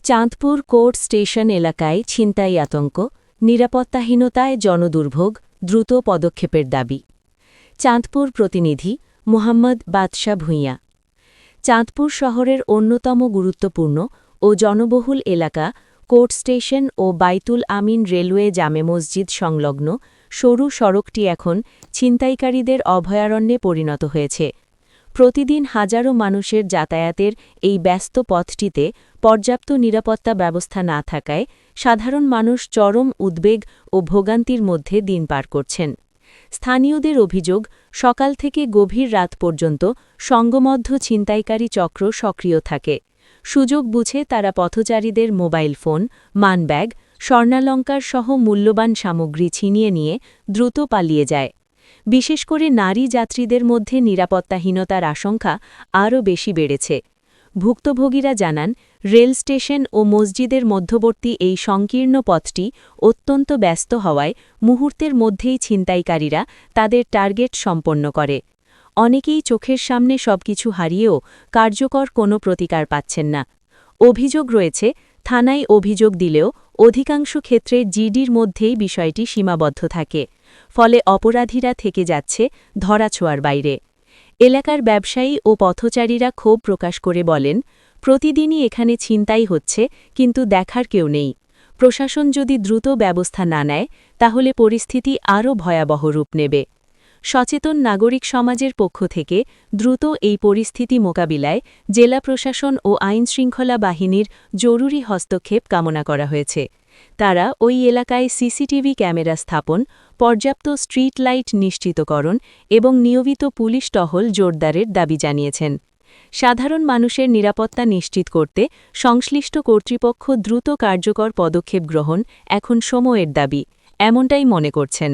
Chandpur court station এলাকায় ছিনতাই আতঙ্ক, নিরাপত্তাহীনতায় জনদুর্ভোগ, দ্রুত পদক্ষেপের দাবি। চাঁদপুর প্রতিনিধি মুহাম্মদ বাদশা ভূঁইয়া। চাঁদপুর শহরের অন্যতম গুরুত্বপূর্ণ ও জনবহুল এলাকা কোর্ট স্টেশন ও বাইতুল আমিন রেলওয়ে জামে মসজিদ সংলগ্ন সরু সড়কটি এখন ছিনতাইকারীদের অভয়ারণ্যে পরিণত হয়েছে। প্রতিদিন হাজারো মানুষের যাতায়াতের এই ব্যস্ত পথটিতে পর্যাপ্ত নিরাপত্তা ব্যবস্থা না থাকায় সাধারণ মানুষ চরম উদ্বেগ ও ভোগান্তির মধ্যে দিন পার করছেন। স্থানীয়দের অভিযোগ, সকাল থেকে গভীর রাত পর্যন্ত সংঘবদ্ধ ছিনতাইকারী চক্র সক্রিয় থাকে। সুযোগ বুঝে তারা পথচারীদের মোবাইল ফোন, মানব্যাগ, স্বর্ণালঙ্কার সহ মূল্যবান সামগ্রী ছিনিয়ে নিয়ে দ্রুত পালিয়ে যায়। বিশেষ করে নারী যাত্রীদের মধ্যে নিরাপত্তাহীনতার আশঙ্কা আরও বেশি বেড়েছে। ভুক্তভোগীরা জানান, রেল স্টেশন ও মসজিদের মধ্যবর্তী এই সংকীর্ণ পথটি অত্যন্ত ব্যস্ত হওয়ায় মুহূর্তের মধ্যেই ছিনতাইকারীরা তাদের টার্গেট সম্পন্ন করে। অনেকেই চোখের সামনে সবকিছু হারিয়েও কার্যকর কোনো প্রতিকার পাচ্ছেন না। অভিযোগ রয়েছে, থানায় অভিযোগ দিলেও অধিকাংশ ক্ষেত্রে জিডির মধ্যেই বিষয়টি সীমাবদ্ধ থাকে। ফলে অপরাধীরা থেকে যাচ্ছে ধরাছোঁয়ার বাইরে। এলাকার ব্যবসায়ী ও পথচারীরা ক্ষোভ প্রকাশ করে বলেন, প্রতিদিনই এখানে ছিনতাই হচ্ছে, কিন্তু দেখার কেউ নেই। প্রশাসন যদি দ্রুত ব্যবস্থা না নেয়, তাহলে পরিস্থিতি আরও ভয়াবহ রূপ নেবে। সচেতন নাগরিক সমাজের পক্ষ থেকে দ্রুত এই পরিস্থিতি মোকাবিলায় জেলা প্রশাসন ও আইনশৃঙ্খলা বাহিনীর জরুরি হস্তক্ষেপ কামনা করা হয়েছে। তারা ওই এলাকায় সিসিটিভি ক্যামেরা স্থাপন, পর্যাপ্ত স্ট্রিট লাইট নিশ্চিতকরণ এবং নিয়মিত পুলিশ টহল জোরদারের দাবি জানিয়েছেন। সাধারণ মানুষের নিরাপত্তা নিশ্চিত করতে সংশ্লিষ্ট কর্তৃপক্ষ দ্রুত কার্যকর পদক্ষেপ গ্রহণ এখন সময়ের দাবি, এমনটাই মনে করছেন।